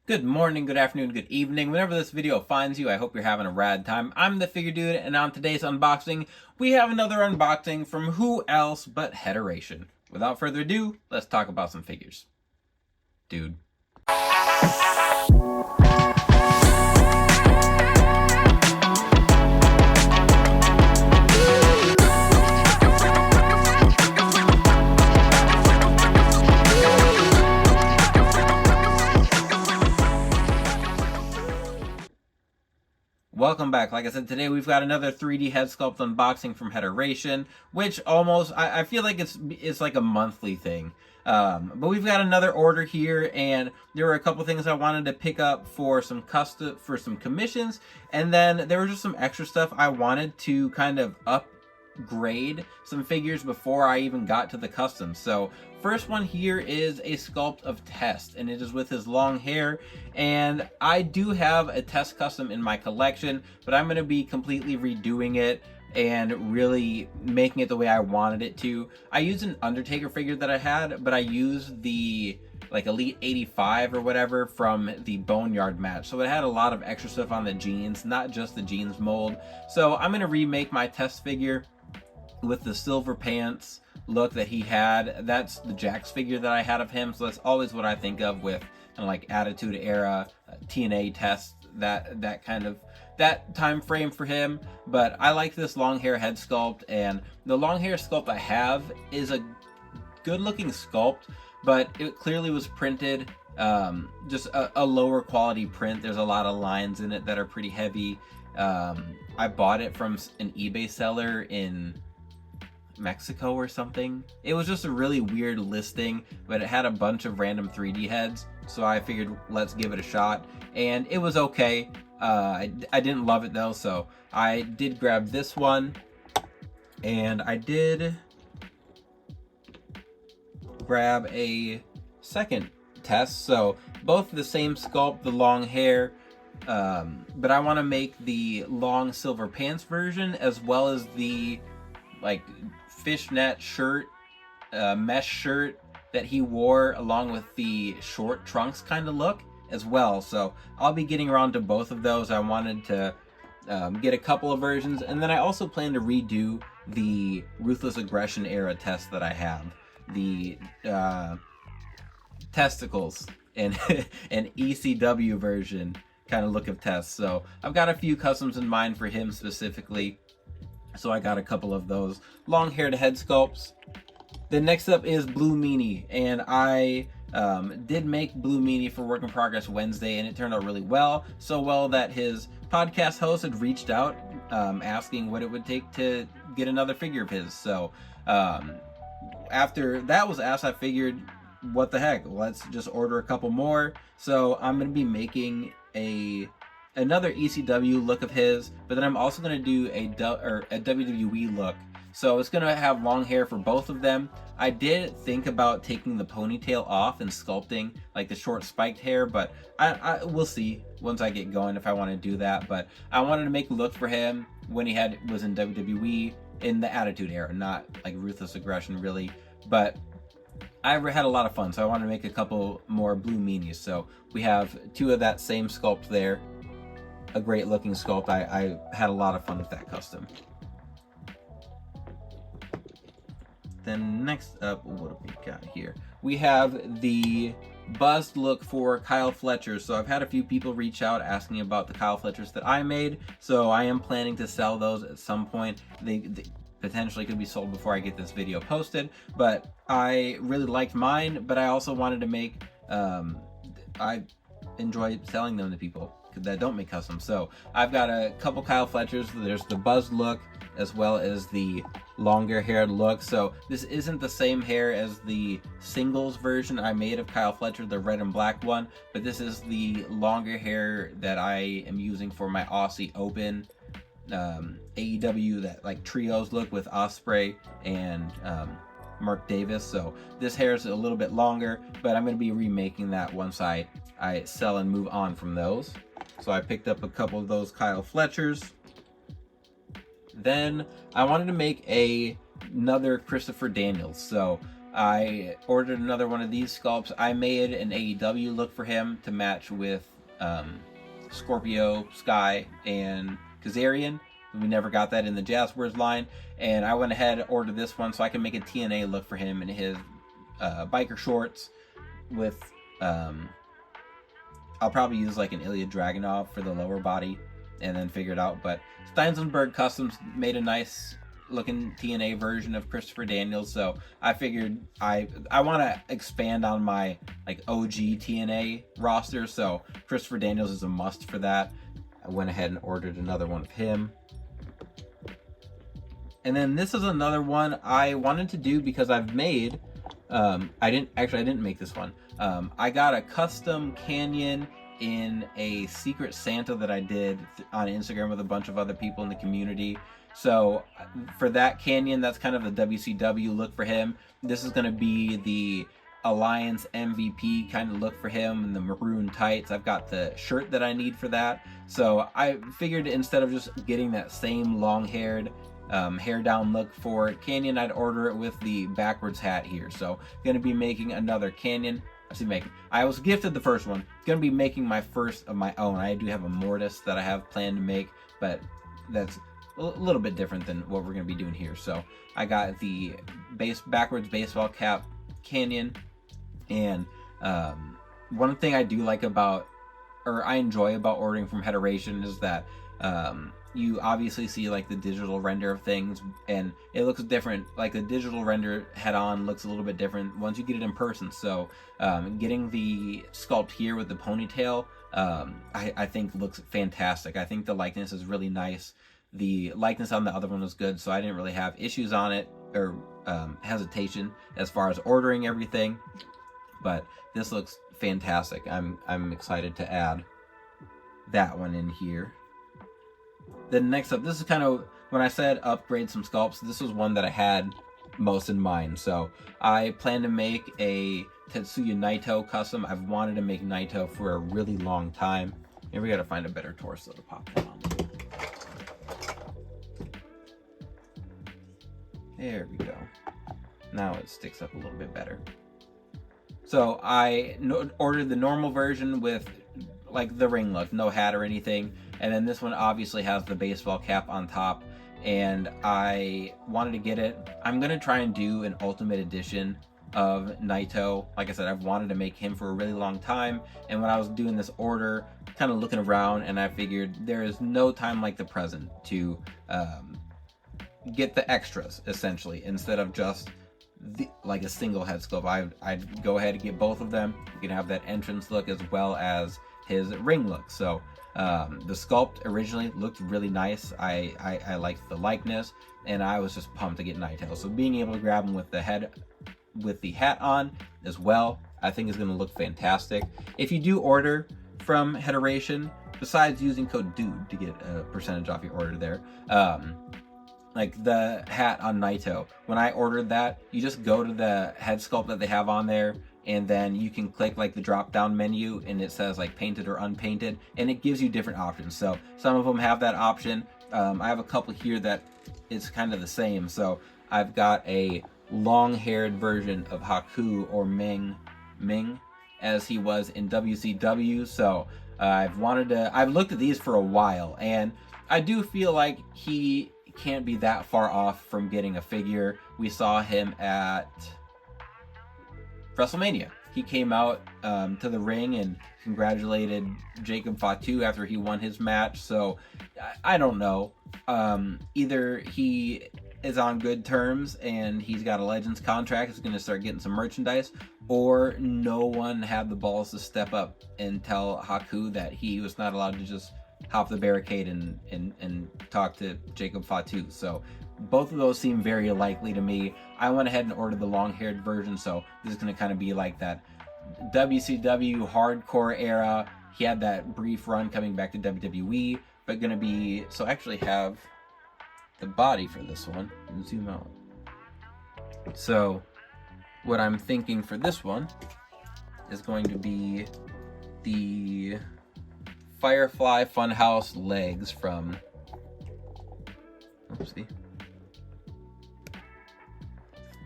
Good morning, good afternoon, good evening. Whenever this video finds you, I hope you're having a rad time. I'm the Figure Dude, and on today's unboxing, we have another unboxing from who else but Hederation. Without further ado, let's talk about some figures. Dude. Welcome back. Like I said, today we've got another 3D head sculpt unboxing from Hederation, which almost, I feel like it's like a monthly thing. But we've got another order here, and there were a couple things I wanted to pick up for some commissions, and then there was just some extra stuff I wanted to kind of upgrade some figures before I even got to the custom. So first one here is a sculpt of Test, and it is with his long hair, and I do have a Test custom in my collection, but I'm going to be completely redoing it and really making it the way I wanted it to. I used an Undertaker figure that I had, but I used the like Elite 85 or whatever from the Boneyard match, so it had a lot of extra stuff on the jeans, not just the jeans mold. So I'm going to remake my Test figure with the silver pants look that he had. That's the Jax figure that I had of him, so that's always what I think of with kind of like Attitude Era, TNA Test, that kind of that time frame for him. But I like this long hair head sculpt, and the long hair sculpt I have is a good looking sculpt, but it clearly was printed just a lower quality print. There's a lot of lines in it that are pretty heavy. I bought it from an eBay seller in Mexico or something. It was just a really weird listing, but it had a bunch of random 3D heads, so I figured let's give it a shot, and it was okay. I didn't love it though, so I did grab this one, and I did grab a second Test. So both the same sculpt, the long hair, but I want to make the long silver pants version as well as the like fishnet shirt, mesh shirt that he wore along with the short trunks kind of look as well. So I'll be getting around to both of those. I wanted to get a couple of versions, and then I also plan to redo the Ruthless Aggression era Test that I have, the testicles and an ECW version kind of look of Test. So I've got a few customs in mind for him specifically, so I got a couple of those long haired head sculpts. Then next up is Blue Meanie, and I did make Blue Meanie for Work in Progress Wednesday, and it turned out really well. So well that his podcast host had reached out asking what it would take to get another figure of his. So after that was asked, I figured, what the heck, let's just order a couple more. So I'm going to be making another ECW look of his, but then I'm also going to do a WWE look. So it's going to have long hair for both of them. I did think about taking the ponytail off and sculpting like the short spiked hair, but I we'll see once I get going if I want to do that. But I wanted to make a look for him when he was in WWE in the Attitude Era, not like Ruthless Aggression really. But I had a lot of fun, so I wanted to make a couple more Blue Meanies. So we have two of that same sculpt there. A great looking sculpt. I had a lot of fun with that custom. Then next up, what have we got here? We have the buzzed look for Kyle Fletcher. So I've had a few people reach out asking about the Kyle Fletchers that I made, so I am planning to sell those at some point. They potentially could be sold before I get this video posted, but I really liked mine, but I also wanted to make, I enjoy selling them to people that don't make custom. So I've got a couple Kyle Fletchers. There's the buzzed look as well as the longer haired look. So this isn't the same hair as the singles version I made of Kyle Fletcher, the red and black one, but this is the longer hair that I am using for my Aussie Open AEW, that like trios look with Osprey and Mark Davis. So this hair is a little bit longer, but I'm going to be remaking that once I sell and move on from those. So I picked up a couple of those Kyle Fletchers. Then I wanted to make another Christopher Daniels. So I ordered another one of these sculpts. I made an AEW look for him to match with Scorpio, Sky, and Kazarian. We never got that in the Jazzwares line, and I went ahead and ordered this one so I can make a TNA look for him in his biker shorts with I'll probably use like an Ilya Dragunov for the lower body and then figure it out. But Steinsenberg Customs made a nice looking TNA version of Christopher Daniels, so I figured I want to expand on my like OG TNA roster, so Christopher Daniels is a must for that. I went ahead and ordered another one of him. And then this is another one I wanted to do because I've made I didn't make this one. I got a custom canyon in a Secret Santa that I did on Instagram with a bunch of other people in the community. So for that canyon, that's kind of the WCW look for him. This is going to be the Alliance MVP kind of look for him in the maroon tights. I've got the shirt that I need for that. So I figured instead of just getting that same long-haired hair down look for Canyon, I'd order it with the backwards hat here. So gonna be making another Canyon. I was gifted the first one. Gonna be making my first of my own. I do have a Mortis that I have planned to make, but that's a little bit different than what we're gonna be doing here. So I got the backwards baseball cap Canyon, and one thing I do like about, or I enjoy about ordering from Heteration is that you obviously see like the digital render of things, and it looks different. Like the digital render head-on looks a little bit different once you get it in person. So getting the sculpt here with the ponytail, I think looks fantastic. I think the likeness is really nice. The likeness on the other one was good, so I didn't really have issues on it or hesitation as far as ordering everything. But this looks fantastic. I'm excited to add that one in here. Then next up, this is kind of, when I said upgrade some sculpts, this was one that I had most in mind. So I plan to make a Tetsuya Naito custom. I've wanted to make Naito for a really long time. And we gotta find a better torso to pop that on. There we go. Now it sticks up a little bit better. So I ordered the normal version with like the ring look, no hat or anything. And then this one obviously has the baseball cap on top, and I wanted to get it. I'm gonna try and do an ultimate edition of Naito. Like I said, I've wanted to make him for a really long time, and when I was doing this order, kind of looking around, and I figured there is no time like the present to get the extras, essentially, instead of just like a single head sculpt. I'd go ahead and get both of them. You can have that entrance look as well as his ring look. So the sculpt originally looked really nice. I liked the likeness, and I was just pumped to get Naito. So being able to grab him with the hat on as well, I think is going to look fantastic. If you do order from Heteration, besides using code DUDE to get a percentage off your order there, like the hat on Naito, when I ordered that, you just go to the head sculpt that they have on there, and then you can click like the drop down menu, and it says like painted or unpainted, and it gives you different options. So some of them have that option. I have a couple here that it's kind of the same. So I've got a long-haired version of Haku, or Ming as he was in WCW. So I've looked at these for a while, and I do feel like he can't be that far off from getting a figure. We saw him at WrestleMania. He came out to the ring and congratulated Jacob Fatu after he won his match. So I don't know. Either he is on good terms and he's got a Legends contract, he's going to start getting some merchandise, or no one had the balls to step up and tell Haku that he was not allowed to just hop the barricade and talk to Jacob Fatu. So both of those seem very likely to me. I went ahead and ordered the long-haired version, so this is going to kind of be like that WCW hardcore era. He had that brief run coming back to WWE, but going to be, so I actually have the body for this one. Zoom out. So what I'm thinking for this one is going to be the Firefly Funhouse legs from,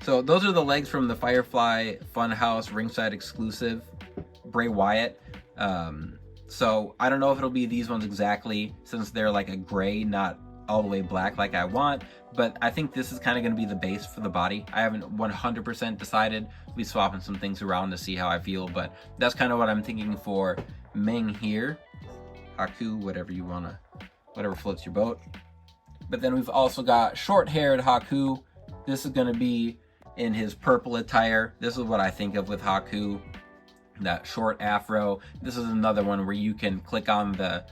So those are the legs from the Firefly Funhouse ringside exclusive Bray Wyatt. So I don't know if it'll be these ones exactly, since they're like a gray, not all the way black like I want, but I think this is kind of going to be the base for the body. I haven't 100% decided. We'll be swapping some things around to see how I feel, but that's kind of what I'm thinking for Meng here. Haku, whatever you want to, whatever floats your boat. But then we've also got short-haired Haku. This is going to be in his purple attire. This is what I think of with Haku, that short afro. This is another one where you can click on the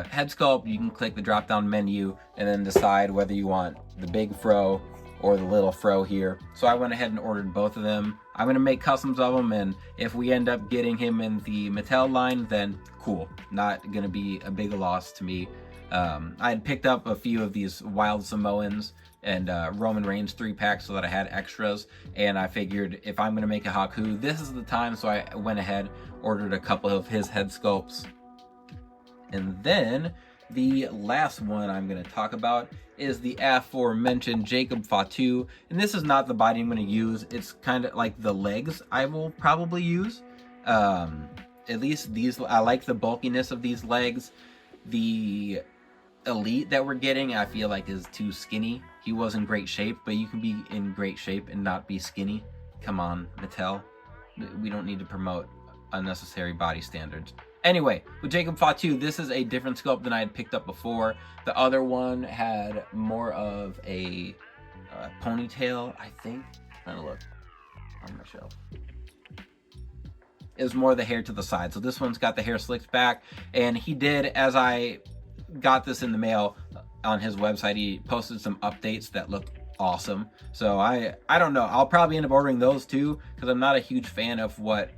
head sculpt, you can click the drop down menu and then decide whether you want the big fro or the little fro here. So I went ahead and ordered both of them. I'm going to make customs of them, and if we end up getting him in the Mattel line, then cool. Not going to be a big loss to me. I had picked up a few of these Wild Samoans and Roman Reigns 3-packs so that I had extras, and I figured if I'm going to make a Haku, this is the time, so I went ahead, ordered a couple of his head sculpts. And then the last one I'm going to talk about is the aforementioned Jacob Fatu. And this is not the body I'm going to use. It's kind of like the legs I will probably use. At least these, I like the bulkiness of these legs. The Elite that we're getting, I feel like is too skinny. He was in great shape, but you can be in great shape and not be skinny. Come on, Mattel. We don't need to promote unnecessary body standards. Anyway, with Jacob Fatu, this is a different sculpt than I had picked up before. The other one had more of a ponytail, I think. I'm trying to look on my shelf. It was more the hair to the side. So this one's got the hair slicked back. And he did, as I got this in the mail on his website, he posted some updates that look awesome. So I don't know. I'll probably end up ordering those too, because I'm not a huge fan of what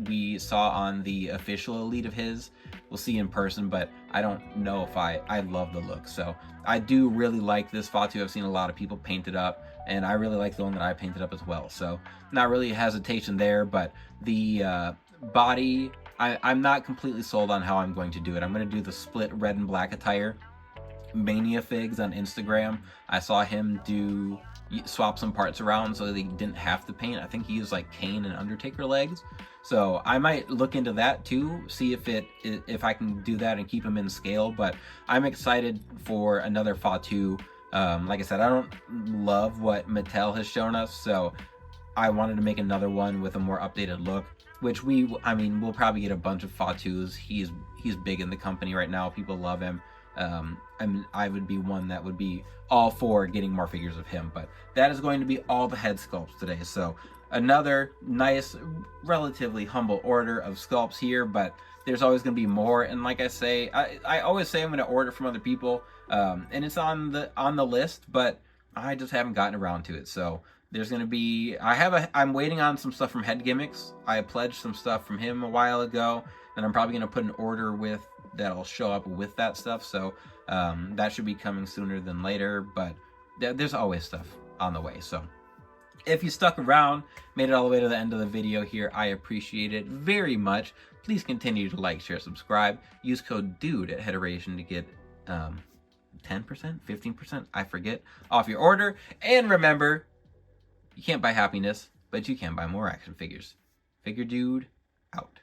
we saw on the official Elite of his. We'll see in person, but I don't know if I love the look. So I do really like this Fatu. I've seen a lot of people paint it up, and I really like the one that I painted up as well. So not really a hesitation there, but the body, I'm not completely sold on how I'm going to do it. I'm going to do the split red and black attire. Mania Figs on Instagram, I saw him swap some parts around so that he didn't have to paint. I think he used like Kane and Undertaker legs. So I might look into that too, see if I can do that and keep him in scale. But I'm excited for another Fatu. Like I said, I don't love what Mattel has shown us, so I wanted to make another one with a more updated look, which we'll probably get a bunch of Fatus. He's big in the company right now. People love him. I would be one that would be all for getting more figures of him. But that is going to be all the head sculpts today. So another nice, relatively humble order of sculpts here, but there's always going to be more. And like I say, I always say I'm going to order from other people, and it's on the list, but I just haven't gotten around to it. So there's going to be, I'm waiting on some stuff from Head Gimmicks. I pledged some stuff from him a while ago, and I'm probably going to put an order with that'll show up with that stuff. So that should be coming sooner than later, but there's always stuff on the way. So if you stuck around, made it all the way to the end of the video here, I appreciate it very much. Please continue to like, share, subscribe. Use code DUDE at Headeration to get 10%, 15%, I forget, off your order. And remember, you can't buy happiness, but you can buy more action figures. Figure Dude out.